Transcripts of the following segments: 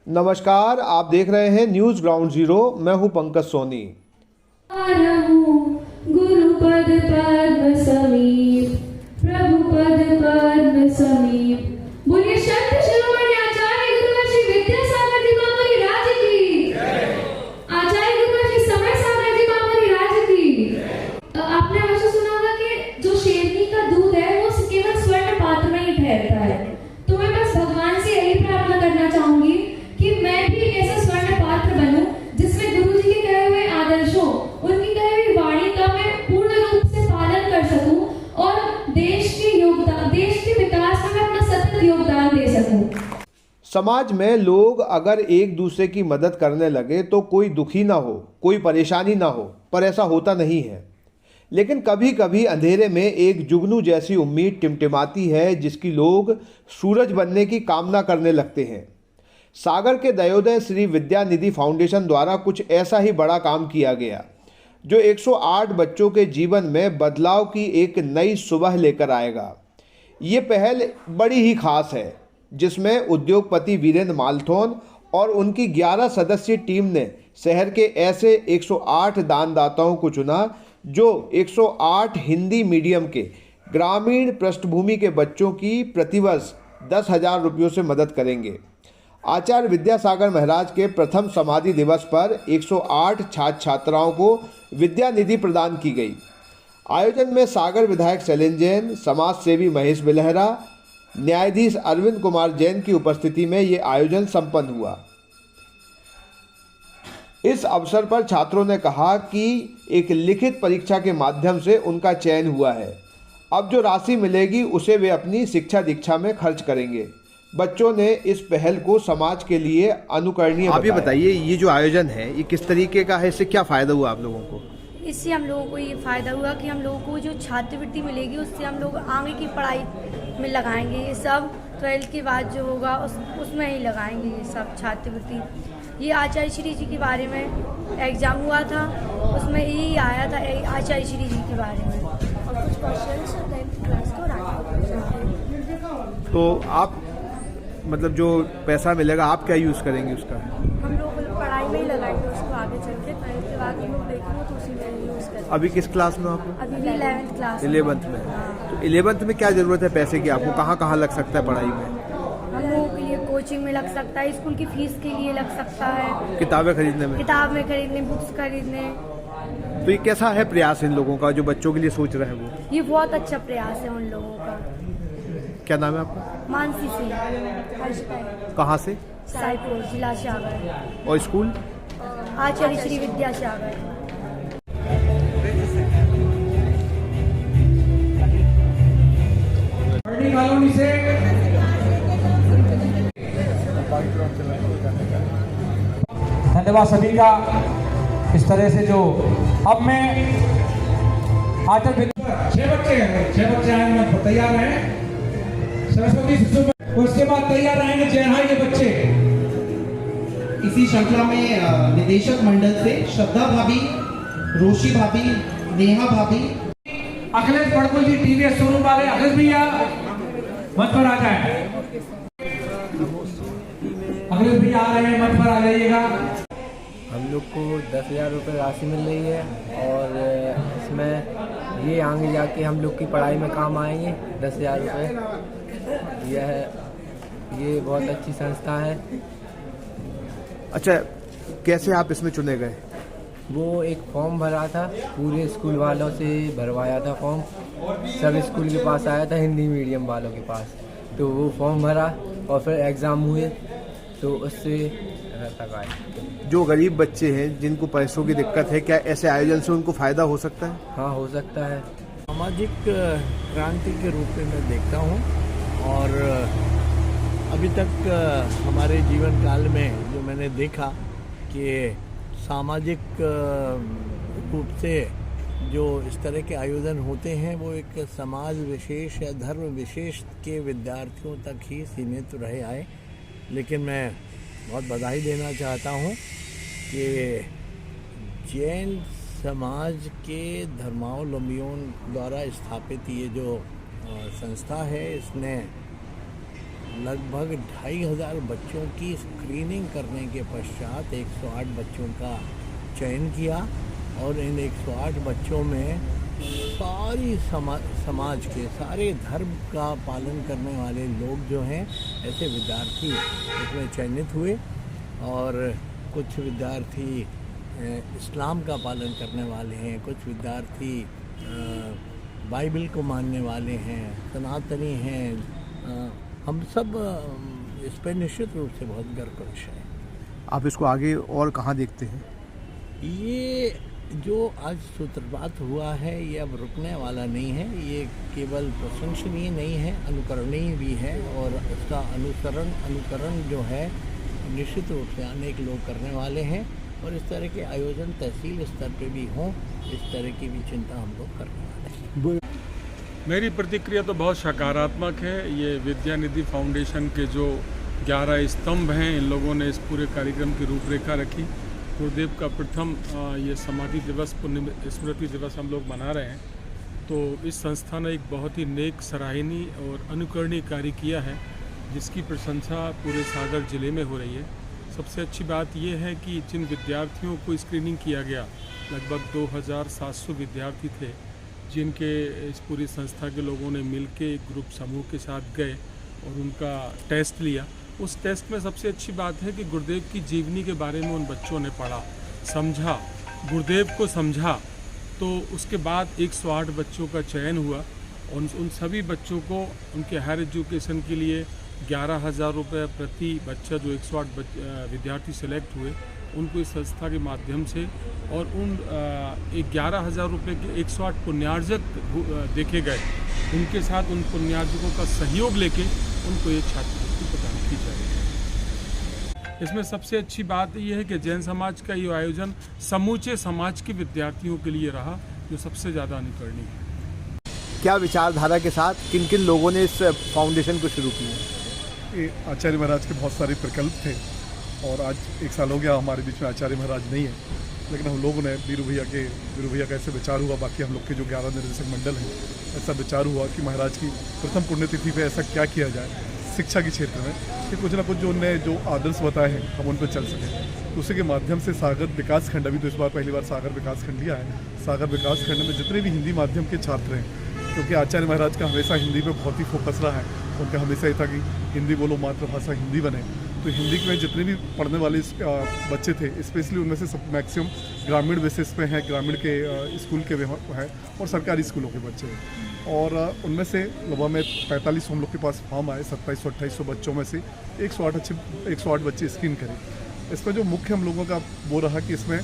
नमस्कार, आप देख रहे हैं न्यूज ग्राउंड जीरो। मैं हूं पंकज सोनी। गुरुपद पद्म समीप, प्रभुपद पद्म समीप। बोलिए संत शिरोमणि आचार्य गुरुवर श्री विद्यासागर जी महामुनि राज की, आचार्य गुरुवर श्री समय सागर जी महामुनि राज की। आपने हमेशा सुना होगा कि जो शेरनी का दूध है वो केवल स्वर्ण पात्र में ही ठहरता है। तो मैं बस भगवान से यही प्रार्थना करना चाहूंगी कि मैं भी ऐसा स्वर्ण पात्र बनूं जिसमें गुरु जी के कहे हुए आदर्शों, उनकी कही हुई वाणी का मैं पूर्ण रूप से पालन कर सकूं और देश के विकास में मैं अपना सतत योगदान दे सकूं। समाज में लोग अगर एक दूसरे की मदद करने लगे तो कोई दुखी ना हो, कोई परेशानी ना हो, पर ऐसा होता नहीं है। लेकिन कभी कभी अंधेरे में एक जुगनू जैसी उम्मीद टिमटिमाती है, जिसकी लोग सूरज बनने की कामना करने लगते हैं। सागर के दयोदय श्री विद्यानिधि फाउंडेशन द्वारा कुछ ऐसा ही बड़ा काम किया गया, जो 108 बच्चों के जीवन में बदलाव की एक नई सुबह लेकर आएगा। ये पहल बड़ी ही खास है, जिसमें उद्योगपति वीरेंद्र मालथोन और उनकी 11 सदस्यीय टीम ने शहर के ऐसे 108 दानदाताओं को चुना जो 108 हिंदी मीडियम के ग्रामीण पृष्ठभूमि के बच्चों की प्रतिवर्ष 10,000 रुपयों से मदद करेंगे। आचार्य विद्यासागर महाराज के प्रथम समाधि दिवस पर 108 छात्र छात्राओं को विद्या निधि प्रदान की गई। आयोजन में सागर विधायक शैलेंद्र जैन, समाज सेवी महेश बिलहरा, न्यायाधीश अरविंद कुमार जैन की उपस्थिति में ये आयोजन संपन्न हुआ। इस अवसर पर छात्रों ने कहा कि एक लिखित परीक्षा के माध्यम से उनका चयन हुआ है। अब जो राशि मिलेगी उसे वे अपनी शिक्षा दीक्षा में खर्च करेंगे। बच्चों ने इस पहल को समाज के लिए अनुकरणीय बताया। आप ये बताइए, ये जो आयोजन है ये किस तरीके का है, इससे क्या फ़ायदा हुआ आप लोगों को? इससे हम लोगों को ये फ़ायदा हुआ कि हम लोगों को जो छात्रवृत्ति मिलेगी उससे हम लोग आगे की पढ़ाई में लगाएंगे। ये सब 12th के बाद जो होगा उसमें ही लगाएंगे ये सब छात्रवृत्ति। ये आचार्य श्री जी के बारे में एग्ज़ाम हुआ था, उसमें यही आया था आचार्य श्री जी के बारे में और कुछ क्वेश्चंस 10th क्लास को तो आप मतलब जो पैसा मिलेगा आप क्या यूज़ करेंगे उसका? हम लोग पढ़ाई में ही लगाएंगे उसको आगे चल के। 12th के बाद हम लोग देखेंगे तो उसी में यूज़ करेंगे। अभी किस क्लास में आप? अभी 11th क्लास 11th में। तो 11th में क्या ज़रूरत है पैसे की? आपको कहाँ कहाँ लग सकता है पढ़ाई में? हम लोगों के लिए कोचिंग में लग सकता है, स्कूल की फीस के लिए लग सकता है, किताबें खरीदने में, बुक्स खरीदने। तो ये कैसा है प्रयास इन लोगों का जो बच्चों के लिए सोच रहे हैं वो? ये बहुत अच्छा प्रयास है उन लोगों का। क्या नाम है आपका? मानसी सिंह। कहाँ से? साईपुर, जिला सागर। और स्कूल? आचार्य श्री विद्यासागर। कॉलोनी से धन्यवाद सभी का। इस तरह से जो अब मैं आचार्य 6 बच्चे आएंगे, तैयार हैं सरस्वती शिशु में, उसके बाद तैयार रहेंगे जयहाई के बच्चे। इसी श्रृंखला में निदेशक मंडल से श्रद्धा भाभी, रोशी भाभी, नेहा भाभी, अखिलेश बड़कुल जी टीवीएस शोरूम वाले, अखिलेश भैया मंच पर आ जाए। अखिलेश भैया आ रहे हैं, मंच पर आ जाइएगा। हम लोग को 10,000 रुपये राशि मिल रही है और इसमें ये आगे जाके हम लोग की पढ़ाई में काम आएंगे। 10,000 रुपये ये बहुत अच्छी संस्था है। अच्छा, कैसे आप इसमें चुने गए? वो एक फॉर्म भरा था, पूरे स्कूल वालों से भरवाया था फॉर्म। सब स्कूल के पास आया था, हिंदी मीडियम वालों के पास, तो वो फॉर्म भरा और फिर एग्ज़ाम हुए तो उससे तक आए। जो गरीब बच्चे हैं जिनको पैसों की दिक्कत है, क्या ऐसे आयोजन से उनको फ़ायदा हो सकता है? हाँ, हो सकता है। सामाजिक क्रांति के रूप में मैं देखता हूँ और अभी तक हमारे जीवन काल में जो मैंने देखा कि सामाजिक रूप से जो इस तरह के आयोजन होते हैं वो एक समाज विशेष या धर्म विशेष के विद्यार्थियों तक ही सीमित रहे आए। लेकिन मैं बहुत बधाई देना चाहता हूँ कि जैन समाज के धर्मावलंबियों द्वारा स्थापित ये जो संस्था है, इसने लगभग 2500 बच्चों की स्क्रीनिंग करने के पश्चात 108 बच्चों का चयन किया और इन 108 बच्चों में सारी समाज के सारे धर्म का पालन करने वाले लोग जो हैं ऐसे विद्यार्थी इसमें चयनित हुए और कुछ विद्यार्थी इस्लाम का पालन करने वाले हैं, कुछ विद्यार्थी बाइबल को मानने वाले हैं, सनातनी हैं। हम सब इस पर निश्चित रूप से बहुत गर्व का विषय है। आप इसको आगे और कहाँ देखते हैं? ये जो आज सूत्रपात हुआ है ये अब रुकने वाला नहीं है, ये केवल प्रशंसनीय नहीं है, अनुकरणीय भी है और इसका अनुकरण जो है निश्चित रूप से अनेक लोग करने वाले हैं और इस तरह के आयोजन तहसील स्तर पे भी हों, इस तरह की भी चिंता हम लोग करने वाले हैं। मेरी प्रतिक्रिया तो बहुत सकारात्मक है। ये विद्या निधि फाउंडेशन के जो 11 स्तंभ हैं, इन लोगों ने इस पूरे कार्यक्रम की रूपरेखा रखी। गुरुदेव का प्रथम ये समाधि दिवस, पुण्य स्मृति दिवस हम लोग मना रहे हैं, तो इस संस्था ने एक बहुत ही नेक, सराहनीय और अनुकरणीय कार्य किया है, जिसकी प्रशंसा पूरे सागर जिले में हो रही है। सबसे अच्छी बात यह है कि जिन विद्यार्थियों को स्क्रीनिंग किया गया, लगभग 2700 विद्यार्थी थे, जिनके इस पूरी संस्था के लोगों ने मिलके एक ग्रुप समूह के साथ गए और उनका टेस्ट लिया। उस टेस्ट में सबसे अच्छी बात है कि गुरुदेव की जीवनी के बारे में उन बच्चों ने पढ़ा, समझा, गुरुदेव को समझा। तो उसके बाद 108 बच्चों का चयन हुआ और उन सभी बच्चों को उनके हायर एजुकेशन के लिए 11,000 रुपये प्रति बच्चा, जो 108 विद्यार्थी सेलेक्ट हुए, उनको इस संस्था के माध्यम से और उन 11,000 रुपये के 108 पुण्यार्जक देखे गए, उनके साथ उन पुण्यार्जकों का सहयोग लेके उनको ये छात्रवृत्ति प्रदान की जाएगी। इसमें सबसे अच्छी बात यह है कि जैन समाज का ये आयोजन समूचे समाज के विद्यार्थियों के लिए रहा, जो सबसे ज़्यादा अनुकरणीय है। क्या विचारधारा के साथ किन किन लोगों ने इस फाउंडेशन को शुरू किया? आचार्य महाराज के बहुत सारे प्रकल्प थे और आज 1 साल हो गया हमारे बीच में आचार्य महाराज नहीं है, लेकिन हम लोगों ने वीरू भैया का ऐसे विचार हुआ, बाकी हम लोग के जो 11 निर्देशक मंडल हैं, ऐसा विचार हुआ कि महाराज की प्रथम पुण्यतिथि पे ऐसा क्या किया जाए शिक्षा के क्षेत्र में कि कुछ ना कुछ जो उनने जो आदर्श बताए हैं हम उन पर चल सकें। तो उसी के माध्यम से सागर विकास खंड, अभी तो इस बार पहली बार सागर विकास खंड लिया है, सागर विकास खंड में जितने भी हिंदी माध्यम के छात्र हैं, क्योंकि आचार्य महाराज का हमेशा हिंदी पे बहुत ही फोकस रहा है, उनका हमेशा ये था कि हिंदी बोलो, मातृभाषा हिंदी बने। तो हिंदी में जितने भी पढ़ने वाले बच्चे थे, स्पेशली उनमें से सब मैक्सिमम ग्रामीण बेसिस पे हैं, ग्रामीण के स्कूल के हैं और सरकारी स्कूलों के बच्चे हैं। और उनमें से लगभग में 45 हम लोग के पास फॉर्म आए, 2700-2800 बच्चों में से 108 बच्चे स्क्रीन करें। इसमें जो मुख्य हम लोगों का वो रहा कि इसमें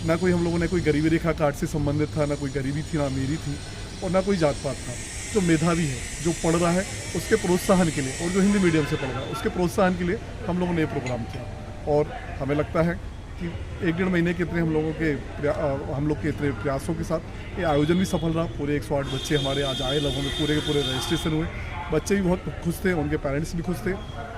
ना कोई हम लोगों ने कोई गरीबी रेखा कार्ड से संबंधित था, ना कोई गरीबी थी, ना अमीरी थी और ना कोई जात पात था। जो मेधावी है, जो पढ़ रहा है, उसके प्रोत्साहन के लिए, और जो हिंदी मीडियम से पढ़ रहा है उसके प्रोत्साहन के लिए हम लोगों ने ये प्रोग्राम किया। और हमें लगता है कि 1-1.5 महीने के इतने हम लोग के इतने प्रयासों के साथ ये आयोजन भी सफल रहा। पूरे 108 बच्चे हमारे आज आए, लगभग में पूरे के पूरे रजिस्ट्रेशन हुए। बच्चे भी बहुत खुश थे, उनके पेरेंट्स भी खुश थे।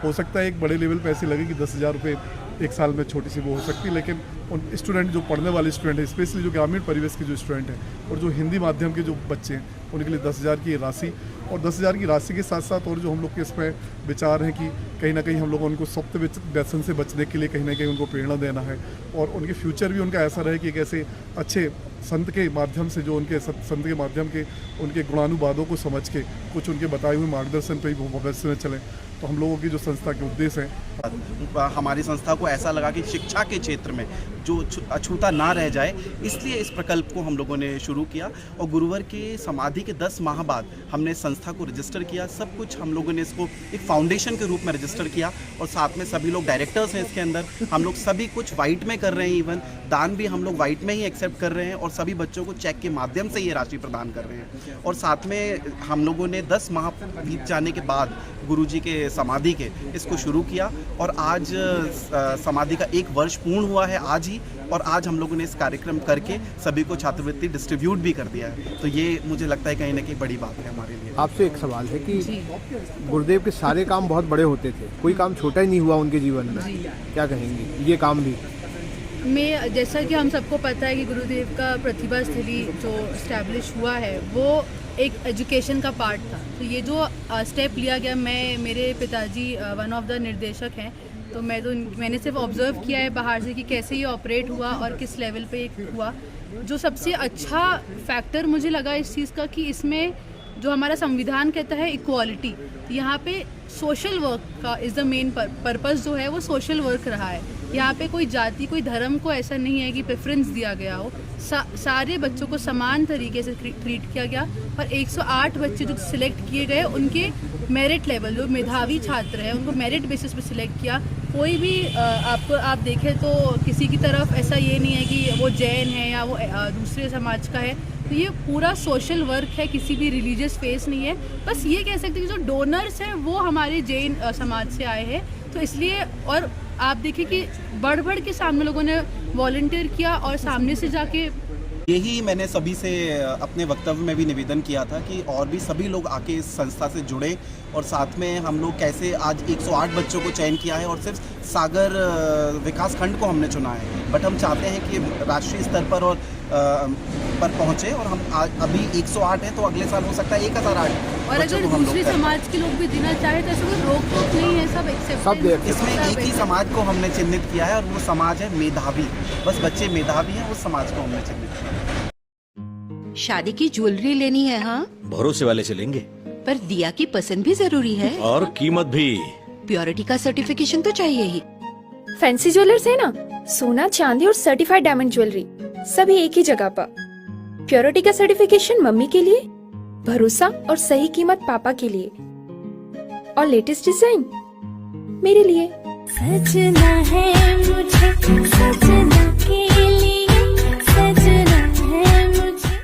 हो सकता है एक बड़े लेवल पे ऐसे लगे कि 10,000 रुपये 1 साल में छोटी सी वो हो सकती है, लेकिन उन स्टूडेंट जो पढ़ने वाले स्टूडेंट हैं, स्पेशली जो ग्रामीण परिवेश के जो स्टूडेंट हैं और जो हिंदी माध्यम के जो बच्चे हैं, उनके लिए 10,000 की राशि, और 10,000 की राशि के साथ साथ और जो हम लोग के इसमें विचार हैं कि कहीं ना कहीं हम लोग उनको सख्त व्यसन से बचने के लिए कहीं ना कहीं उनको प्रेरणा देना है और उनके फ्यूचर भी उनका ऐसा रहे कि एक ऐसे अच्छे संत के माध्यम से, जो उनके संत के माध्यम के उनके गुणानुवादों को समझ के कुछ उनके बताए हुए मार्गदर्शन पर ही वो भविष्य में चलें। तो हम लोगों की जो संस्था के उद्देश्य हैं, हमारी संस्था को ऐसा लगा कि शिक्षा के क्षेत्र में जो अछूता ना रह जाए, इसलिए इस प्रकल्प को हम लोगों ने शुरू किया। और गुरुवर के समाधि के 10 माह बाद हमने संस्था को रजिस्टर किया। सब कुछ हम लोगों ने इसको एक फाउंडेशन के रूप में रजिस्टर किया और साथ में सभी लोग डायरेक्टर्स हैं इसके अंदर। हम लोग सभी कुछ वाइट में कर रहे हैं, इवन दान भी हम लोग वाइट में ही एक्सेप्ट कर रहे हैं और सभी बच्चों को चेक के माध्यम से ये राशि प्रदान कर रहे हैं। और साथ में हम लोगों ने 10 माह बीत जाने के बाद गुरुजी के समाधि के इसको शुरू किया और आज समाधि का 1 वर्ष पूर्ण हुआ है आज ही। और आज हम लोगों ने इस कार्यक्रम करके सभी को छात्रवृत्ति डिस्ट्रीब्यूट भी कर दिया है। तो ये मुझे लगता है कहीं ना कहीं बड़ी बात है हमारे लिए। आपसे एक सवाल है कि गुरुदेव के सारे काम बहुत बड़े होते थे, कोई काम छोटा ही नहीं हुआ उनके जीवन में, क्या कहेंगे? ये काम भी जैसा कि हम सबको पता है कि गुरुदेव का प्रतिभा स्थली जो इस्टेब्लिश हुआ है वो एक एजुकेशन का पार्ट था। तो ये जो स्टेप लिया गया, मेरे पिताजी वन ऑफ द निर्देशक हैं, तो मैंने सिर्फ ऑब्जर्व किया है बाहर से कि कैसे ये ऑपरेट हुआ और किस लेवल पे ये हुआ। जो सबसे अच्छा फैक्टर मुझे लगा इस चीज़ का कि इसमें जो हमारा संविधान कहता है इक्वालिटी, यहाँ पे सोशल वर्क का इज़ द मेन पर्पस जो है वो सोशल वर्क रहा है। यहाँ पे कोई जाति कोई धर्म को ऐसा नहीं है कि प्रेफरेंस दिया गया हो, सारे बच्चों को समान तरीके से ट्रीट किया गया। और 108 बच्चे जो सिलेक्ट किए गए उनके मेरिट लेवल, जो मेधावी छात्र हैं उनको मेरिट बेसिस पे सिलेक्ट किया। कोई भी आप देखें तो किसी की तरफ ऐसा ये नहीं है कि वो जैन है या वो दूसरे समाज का है। तो ये पूरा सोशल वर्क है, किसी भी रिलीजियस फेस नहीं है। बस ये कह सकते हैं कि जो डोनर्स हैं वो हमारे जैन समाज से आए हैं, तो इसलिए। और आप देखिए कि बढ़ के सामने लोगों ने वॉलंटियर किया और सामने से जाके यही मैंने सभी से अपने वक्तव्य में भी निवेदन किया था कि और भी सभी लोग आके इस संस्था से जुड़े, और साथ में हम लोग कैसे आज 108 बच्चों को चयन किया है और सिर्फ सागर विकास खंड को हमने चुना है, बट हम चाहते हैं कि राष्ट्रीय स्तर पर और पर पहुँचे। और हम अभी 108 हैं तो अगले साल हो सकता है 1008। और अगर दूसरे समाज के लोग भी देना चाहे तो ऐसा कोई रोक टोक नहीं है, सब एक्सेप्ट। इसमें एक ही समाज को हमने चिन्हित किया है और वो समाज है मेधावी। बस बच्चे मेधावी हैं, उस समाज को हमने चिन्हित किया। शादी की ज्वेलरी लेनी है? हाँ, भरोसे वाले से लेंगे, पर दिया की पसंद भी जरूरी है और कीमत भी। प्योरिटी का सर्टिफिकेशन तो चाहिए ही। फैंसी ज्वेलर्स है ना, सोना चांदी और सर्टिफाइड डायमंड ज्वेलरी सभी एक ही जगह पर। प्योरिटी का सर्टिफिकेशन मम्मी के लिए, भरोसा और सही कीमत पापा के लिए, और लेटेस्ट डिजाइन मेरे लिए। सजना है मुझे, सजना के लिए, सजना है मुझे।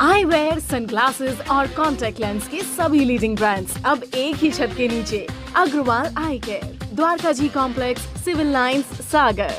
आई वेयर, सनग्लासेस और कॉन्टैक्ट लेंस के सभी लीडिंग ब्रांड्स अब एक ही छत के नीचे। अग्रवाल आई केयर, द्वारका जी कॉम्प्लेक्स, सिविल लाइंस, सागर।